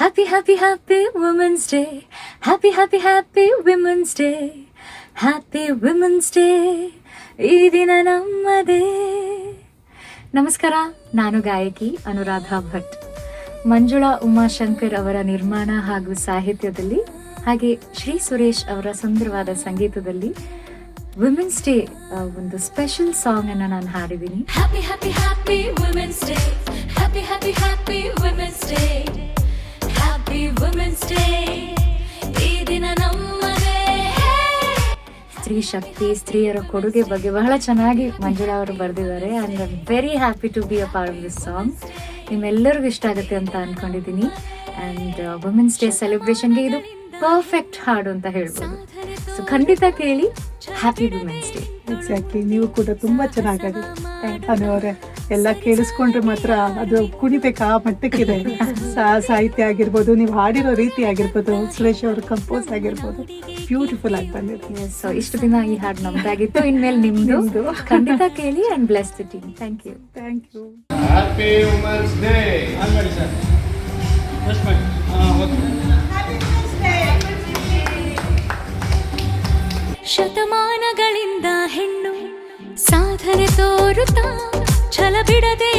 Happy, happy, happy Women's Day. Happy, happy, happy Women's Day. Happy Women's Day. ಈ ದಿನ ನಮ್ಮದೇ. ನಮಸ್ಕಾರ, ನಾನು ಗಾಯಕಿ ಅನುರಾಧ ಭಟ್. ಮಂಜುಳಾ ಉಮಾಶಂಕರ್ ಅವರ ನಿರ್ಮಾಣ ಹಾಗೂ ಸಾಹಿತ್ಯದಲ್ಲಿ, ಹಾಗೆ ಶ್ರೀ ಸುರೇಶ್ ಅವರ ಸುಂದರವಾದ ಸಂಗೀತದಲ್ಲಿ ವುಮೆನ್ಸ್ ಡೇ ಒಂದು ಸ್ಪೆಷಲ್ ಸಾಂಗ್ ಅನ್ನು ನಾನು ಹಾಡಿದ್ದೀನಿ. Happy happy happy women's day. Happy happy happy women's day. Happy women's day. ಈ ದಿನ ನಮ್ಮದೇ. ಸ್ತ್ರೀ ಶಕ್ತಿ, ಸ್ತ್ರೀಯರ ಕೊಡುಗೆ ಬಗ್ಗೆ ಬಹಳ ಚೆನ್ನಾಗಿ ಮಂಜುಳಾ ಅವರು ಬರೆದಿದ್ದಾರೆ. I am very happy to be a part of this song. ನಿಮ್ಮೆಲ್ಲರಿಗೂ ಇಷ್ಟ ಆಗುತ್ತೆ ಅಂತ ಅನ್ಕೊಂಡಿದ್ದೀನಿ. ಆ್ಯಂಡ್ ವುಮೆನ್ಸ್ ಡೇ ಸೆಲೆಬ್ರೇಷನ್ಗೆ ಇದು ಪರ್ಫೆಕ್ಟ್ ಹಾಡು ಅಂತ ಹೇಳ್ಬೋದು. ಸೊ ಖಂಡಿತ ಕೇಳಿ. Happy women's day. ಎಕ್ಸಾಕ್ಟ್ಲಿ, ನೀವು ಕೂಡ ತುಂಬಾ ಚೆನ್ನಾಗಿದೆ ಅವರೇ. ಎಲ್ಲ ಕೇಳಿಸ್ಕೊಂಡ್ರೆ ಮಾತ್ರ ಅದು ಕುಣಿಬೇಕು, ಆ ಮಟ್ಟಕ್ಕಿದೆ. ಸಾಹಿತ್ಯ ಆಗಿರ್ಬೋದು, ನೀವು ಹಾಡಿರೋ ರೀತಿ ಆಗಿರ್ಬೋದು, ಸುರೇಶ್ ಅವ್ರ ಕಂಪೋಸ್ ಆಗಿರ್ಬೋದು, ಬ್ಯೂಟಿಫುಲ್ ಆಗಿ ಬಂದಿದೆ. ಸೊ ಇಷ್ಟು ದಿನ ಈ ಹಾಡು ನಮ್ದಾಗಿತ್ತು, ಇನ್ಮೇಲೆ ನಿಮ್ದು. ಖಂಡಿತ ಕೇಳಿ and bless the team. Thank you. Thank you. Happy women's day. ಶತಮಾನಗಳಿಂದ ಹೆಣ್ಣು ಸಾಧನೆ ತೋರುತ್ತಾ ಛಲ ಬಿಡದೆ